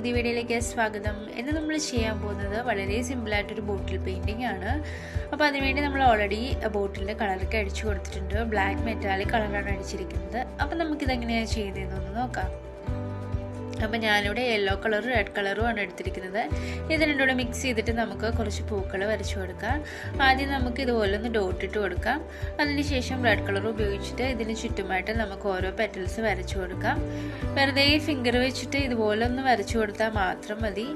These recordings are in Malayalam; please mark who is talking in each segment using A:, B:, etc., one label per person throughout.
A: പുതിയ വീഡിയോയിലേക്ക് സ്വാഗതം. ഇന്ന് നമ്മൾ ചെയ്യാൻ പോകുന്നത് വളരെ സിമ്പിളായിട്ടൊരു ബോട്ടിൽ പെയിൻറ്റിംഗ് ആണ്. അപ്പോൾ അതിനുവേണ്ടി നമ്മൾ ഓൾറെഡി ബോട്ടിലിൻ്റെ കളറൊക്കെ അടിച്ചു കൊടുത്തിട്ടുണ്ട്. ബ്ലാക്ക് മെറ്റാലിക് കളറാണ് അടിച്ചിരിക്കുന്നത്. അപ്പോൾ നമുക്കിതെങ്ങനെയാണ് ചെയ്യുന്നതെന്നൊന്ന് നോക്കാം. അപ്പോൾ ഞാനിവിടെ യെല്ലോ കളറും റെഡ് കളറും ആണ് എടുത്തിരിക്കുന്നത്. ഇത് രണ്ടും കൂടെ മിക്സ് ചെയ്തിട്ട് നമുക്ക് കുറച്ച് പൂക്കൾ വരച്ചു കൊടുക്കാം. ആദ്യം നമുക്ക് ഇതുപോലെ ഒന്ന് ഡോട്ട് ഇട്ട് കൊടുക്കാം. അതിനുശേഷം റെഡ് കളർ ഉപയോഗിച്ചിട്ട് ഇതിന് ചുറ്റുമായിട്ട് നമുക്ക് ഓരോ പെറ്റൽസ് വരച്ചു കൊടുക്കാം. വെറുതെ ഫിംഗർ വെച്ചിട്ട് ഇതുപോലെ ഒന്ന് വരച്ചു കൊടുത്താൽ മാത്രം മതി.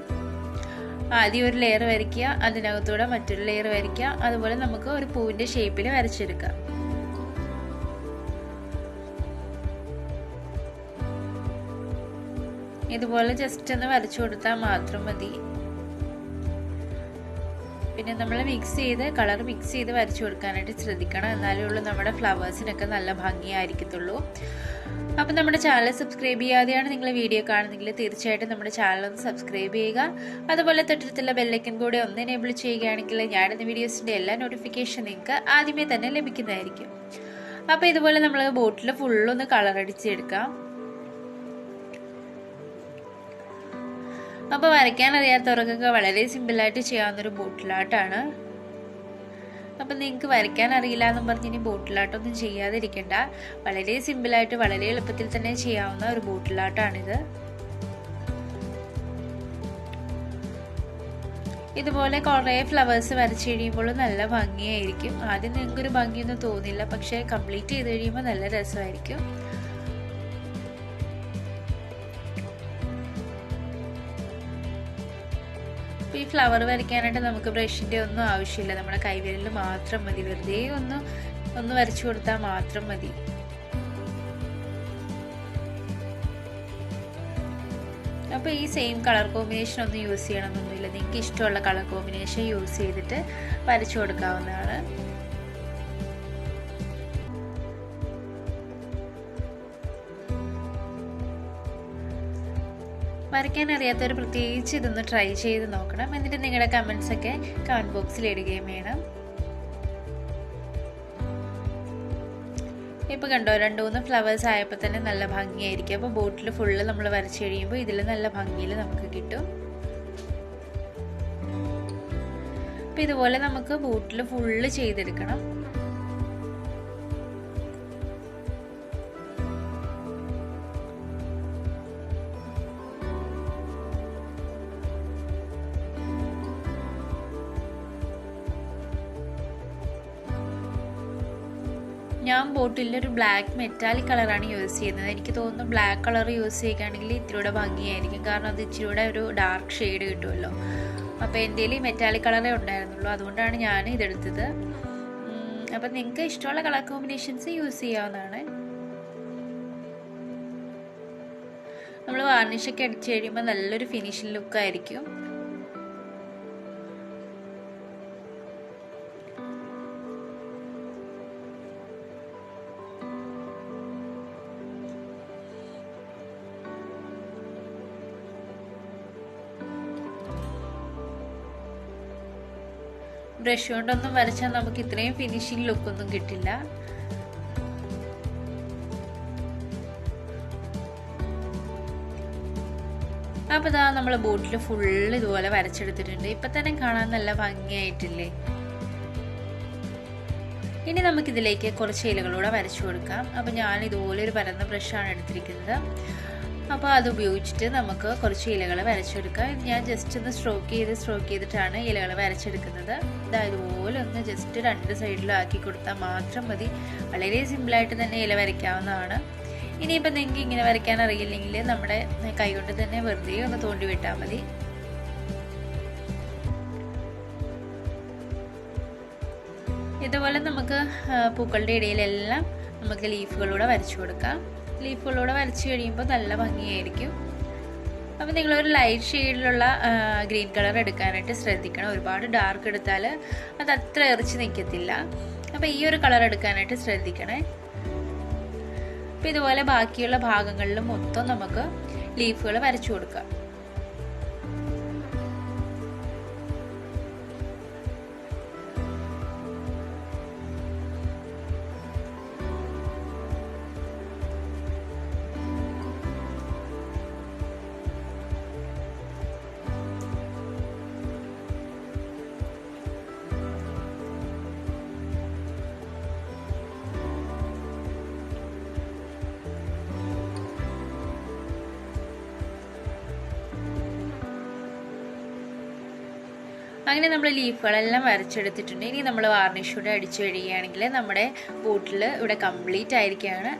A: ആദ്യം ഒരു ലെയർ വരയ്ക്കുക, അതിനകത്തൂടെ മറ്റൊരു ലെയർ വരയ്ക്കുക. അതുപോലെ നമുക്ക് ഒരു പൂവിൻ്റെ ഷേപ്പിൽ വരച്ചെടുക്കാം. ഇതുപോലെ ജസ്റ്റ് ഒന്ന് വരച്ചു കൊടുത്താൽ മാത്രം മതി. പിന്നെ നമ്മൾ കളർ മിക്സ് ചെയ്ത് വരച്ചു കൊടുക്കാനായിട്ട് ശ്രദ്ധിക്കണം. എന്നാലേ ഉള്ളൂ നമ്മുടെ ഫ്ലവേഴ്സിനൊക്കെ നല്ല ഭംഗിയായിരിക്കത്തുള്ളൂ. അപ്പം നമ്മുടെ ചാനൽ സബ്സ്ക്രൈബ് ചെയ്യാതെയാണ് നിങ്ങൾ വീഡിയോ കാണുന്നെങ്കിൽ തീർച്ചയായിട്ടും നമ്മുടെ ചാനൽ ഒന്ന് സബ്സ്ക്രൈബ് ചെയ്യുക. അതുപോലെ തൊട്ടടുത്തുള്ള ബെല്ലൈക്കൻ കൂടെ ഒന്ന് എനേബിൾ ചെയ്യുകയാണെങ്കിൽ ഞാനിടുന്ന വീഡിയോസിൻ്റെ എല്ലാ നോട്ടിഫിക്കേഷൻ നിങ്ങൾക്ക് ആദ്യമേ തന്നെ ലഭിക്കുന്നതായിരിക്കും. അപ്പോൾ ഇതുപോലെ നമ്മൾ ബോട്ടിൽ ഫുള്ളൊന്ന് കളർ അടിച്ചെടുക്കാം. അപ്പോൾ വരയ്ക്കാൻ അറിയാത്തവർക്കൊക്കെ വളരെ സിമ്പിളായിട്ട് ചെയ്യാവുന്നൊരു ബോട്ടിലാട്ടാണ്. അപ്പം നിങ്ങൾക്ക് വരയ്ക്കാൻ അറിയില്ല എന്നും പറഞ്ഞ് ഇനി ബോട്ടിലാട്ടൊന്നും ചെയ്യാതിരിക്കണ്ട. വളരെ സിമ്പിളായിട്ട് വളരെ എളുപ്പത്തിൽ തന്നെ ചെയ്യാവുന്ന ഒരു ബോട്ടിലാട്ടാണിത്. ഇതുപോലെ കുറേ ഫ്ലവേഴ്സ് വരച്ച് കഴിയുമ്പോൾ നല്ല ഭംഗിയായിരിക്കും. ആദ്യം നിങ്ങൾക്കൊരു ഭംഗിയൊന്നും തോന്നില്ല, പക്ഷേ കംപ്ലീറ്റ് ചെയ്ത് കഴിയുമ്പോൾ നല്ല രസമായിരിക്കും. ഈ ഫ്ലവർ വരയ്ക്കാനായിട്ട് നമുക്ക് ബ്രഷിൻ്റെ ഒന്നും ആവശ്യമില്ല. നമ്മുടെ കൈവിരലിൽ മാത്രം മതി. വെറുതെ ഒന്ന് വരച്ചു കൊടുത്താൽ മാത്രം മതി. അപ്പോൾ ഈ സെയിം കളർ കോമ്പിനേഷൻ ഒന്നും യൂസ് ചെയ്യണമെന്നൊന്നുമില്ല. നിങ്ങൾക്ക് ഇഷ്ടമുള്ള കളർ കോമ്പിനേഷൻ യൂസ് ചെയ്തിട്ട് വരച്ചു കൊടുക്കാവുന്നതാണ്. വരയ്ക്കാൻ അറിയാത്തവർ പ്രത്യേകിച്ച് ഇതൊന്ന് ട്രൈ ചെയ്ത് നോക്കണം. എന്നിട്ട് നിങ്ങളുടെ കമൻസ് ഒക്കെ കമൻറ്റ് ബോക്സിൽ ഇടുകയും വേണം. ഇപ്പോൾ കണ്ടോ, 2-3 ഫ്ലവേഴ്സ് ആയപ്പോൾ തന്നെ നല്ല ഭംഗിയായിരിക്കും. അപ്പോൾ ബോട്ടിൽ ഫുള്ള് നമ്മൾ വരച്ച് കഴിയുമ്പോൾ ഇതിൽ നല്ല ഭംഗിയിൽ നമുക്ക് കിട്ടും. അപ്പോൾ ഇതുപോലെ നമുക്ക് ബോട്ടിൽ ഫുള്ള് ചെയ്തെടുക്കണം. ഞാൻ ബോട്ടിൽ ഒരു ബ്ലാക്ക് മെറ്റാലിക് കളറാണ് യൂസ് ചെയ്യുന്നത്. എനിക്ക് തോന്നുന്നു ബ്ലാക്ക് കളർ യൂസ് ചെയ്യുകയാണെങ്കിൽ ഇത്തിരിയുടെ ഭംഗിയായിരിക്കും. കാരണം അത് ഇച്ചിരിയുടെ ഒരു ഡാർക്ക് ഷെയ്ഡ് കിട്ടുമല്ലോ. അപ്പോൾ എൻ്റെ കയ്യിൽ മെറ്റാലിക് കളറേ ഉണ്ടായിരുന്നുള്ളൂ. അതുകൊണ്ടാണ് ഞാൻ ഇതെടുത്തത്. അപ്പം നിങ്ങൾക്ക് ഇഷ്ടമുള്ള കളർ കോമ്പിനേഷൻസ് യൂസ് ചെയ്യാവുന്നതാണ്. നമ്മൾ വാർണിഷൊക്കെ അടിച്ച് കഴിയുമ്പോൾ നല്ലൊരു ഫിനിഷിംഗ് ലുക്കായിരിക്കും. ബ്രഷ് കൊണ്ടൊന്നും വരച്ചാൽ നമുക്ക് ഇത്രയും ഫിനിഷിംഗ് ലുക്കൊന്നും കിട്ടില്ല. അപ്പോൾ ഇതാ നമ്മൾ ബോട്ടിൽ ഫുള്ള് ഇതുപോലെ വരച്ചെടുത്തിട്ടുണ്ട്. ഇപ്പം തന്നെ കാണാൻ നല്ല ഭംഗിയായിട്ടില്ലേ? ഇനി നമുക്കിതിലേക്ക് കുറച്ച് ഇലകളൂടെ വരച്ചു കൊടുക്കാം. അപ്പോൾ ഞാൻ ഇതുപോലെ ഒരു പരന്ന ബ്രഷാണ് എടുത്തിരിക്കുന്നത്. അപ്പോൾ അത് ഉപയോഗിച്ചിട്ട് നമുക്ക് കുറച്ച് ഇലകൾ വരച്ചെടുക്കാം. ഇത് ഞാൻ ജസ്റ്റ് ഒന്ന് സ്ട്രോക്ക് ചെയ്തിട്ടാണ് ഇലകൾ വരച്ചെടുക്കുന്നത്. ഇതുപോലെ ഒന്ന് ജസ്റ്റ് 2 സൈഡിലും ആക്കി കൊടുത്താൽ മാത്രം മതി. വളരെ സിമ്പിളായിട്ട് തന്നെ ഇല വരയ്ക്കാവുന്നതാണ്. ഇനിയിപ്പോൾ നിങ്ങൾക്ക് ഇങ്ങനെ വരയ്ക്കാൻ അറിയില്ലെങ്കിൽ നമ്മുടെ കൈകൊണ്ട് തന്നെ വെറുതെ ഒന്ന് തോണ്ടി വിട്ടാൽ മതി. ഇതുപോലെ നമുക്ക് പൂക്കളുടെ ഇടയിലെല്ലാം നമുക്ക് ലീഫുകളൂടെ വരച്ചു കൊടുക്കാം. ലീഫുകളൂടെ വരച്ചു കഴിയുമ്പോൾ നല്ല ഭംഗിയായിരിക്കും. അപ്പോൾ നിങ്ങളൊരു ലൈറ്റ് ഷെയ്ഡിലുള്ള ഗ്രീൻ കളർ എടുക്കാനായിട്ട് ശ്രദ്ധിക്കണം. ഒരുപാട് ഡാർക്ക് എടുത്താൽ അത് അത്ര എറിച്ച് നിൽക്കത്തില്ല. അപ്പോൾ ഈ ഒരു കളർ എടുക്കാനായിട്ട് ശ്രദ്ധിക്കണേ. അപ്പോൾ ഇതുപോലെ ബാക്കിയുള്ള ഭാഗങ്ങളിൽ മൊത്തം നമുക്ക് ലീഫുകൾ വരച്ചു കൊടുക്കാം. അങ്ങനെ നമ്മൾ ലീഫുകളെല്ലാം വരച്ചെടുത്തിട്ടുണ്ട്. ഇനി നമ്മൾ വാർണിഷ് കൂടെ അടിച്ചു കഴിയുകയാണെങ്കിൽ നമ്മുടെ ബോട്ടിൽ ഇവിടെ കംപ്ലീറ്റ് ആയിരിക്കുകയാണ്.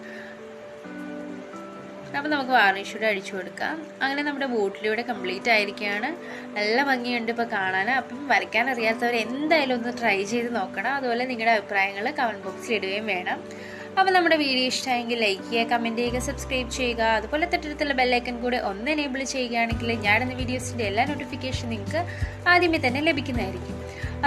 A: അപ്പോൾ നമുക്ക് വാർണിഷ് കൂടെ അടിച്ചു കൊടുക്കാം. അങ്ങനെ നമ്മുടെ ബോട്ടിലൂടെ കംപ്ലീറ്റ് ആയിരിക്കുകയാണ്. നല്ല ഭംഗിയുണ്ട് ഇപ്പോൾ കാണാൻ. അപ്പം വരയ്ക്കാൻ അറിയാത്തവർ എന്തായാലും ഒന്ന് ട്രൈ ചെയ്ത് നോക്കണം. അതുപോലെ നിങ്ങളുടെ അഭിപ്രായങ്ങൾ കമൻറ്റ് ബോക്സിൽ ഇടുകയും വേണം. അപ്പോൾ നമ്മുടെ വീഡിയോ ഇഷ്ടമായെങ്കിൽ ലൈക്ക് ചെയ്യുക, കമൻറ്റ് ചെയ്യുക, സബ്സ്ക്രൈബ് ചെയ്യുക. അതുപോലെ തൊട്ടടുത്തുള്ള ബെല്ലൈക്കൺ കൂടെ ഒന്ന് എനേബിൾ ചെയ്യുകയാണെങ്കിൽ ഞാനിടുന്ന വീഡിയോസിൻ്റെ എല്ലാ നോട്ടിഫിക്കേഷൻ നിങ്ങൾക്ക് ആദ്യമേ തന്നെ ലഭിക്കുന്നതായിരിക്കും.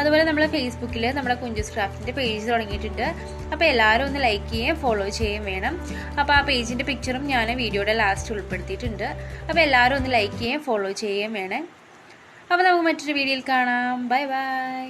A: അതുപോലെ നമ്മൾ ഫേസ്ബുക്കിൽ നമ്മുടെ കുഞ്ചൂസ് ക്രാഫ്റ്റിൻ്റെ പേജ് തുടങ്ങിയിട്ടുണ്ട്. അപ്പോൾ എല്ലാവരും ഒന്ന് ലൈക്ക് ചെയ്യുകയും ഫോളോ ചെയ്യുകയും വേണം. അപ്പോൾ ആ പേജിൻ്റെ പിക്ചറും ഞാൻ വീഡിയോയുടെ ലാസ്റ്റ് ഉൾപ്പെടുത്തിയിട്ടുണ്ട്. അപ്പോൾ എല്ലാവരും ഒന്ന് ലൈക്ക് ചെയ്യുകയും ഫോളോ ചെയ്യുകയും വേണം. അപ്പോൾ നമുക്ക് മറ്റൊരു വീഡിയോയിൽ കാണാം. Bye bye.